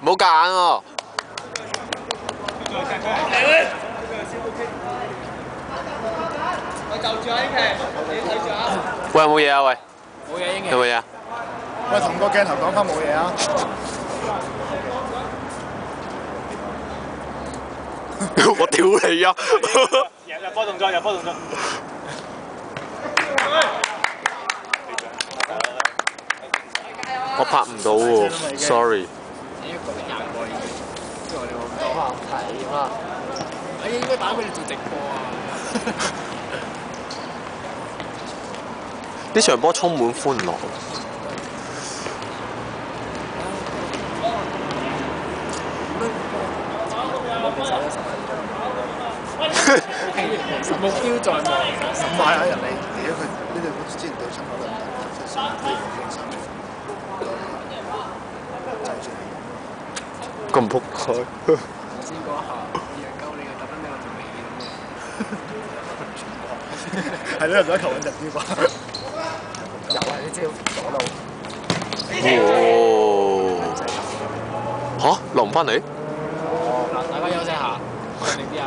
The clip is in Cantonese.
唔好夾硬喎。我就住啊，英奇，你睇住啊。喂，有冇嘢啊？喂，冇嘢，英奇。有冇嘢啊？喂，同個鏡頭講翻冇嘢啊！我屌你啊！入波動作，入波動作。我拍唔到喎 ，sorry。你一個人廿個已經，因為我哋冇咁多睇啦。哎，應該打俾你做直播啊！呢場波充滿歡樂。目標在望，買下人哋，而家佢呢度之前對親嗰輪，即係成日咁仆街。先嗰下，我養鳩你嘅，特登俾我條尾咁嘅。係呢度嗰球穩陣啲啩？有啊，你知道左路。嚇，留唔翻嚟？嗱，大家休息下，定啲啊！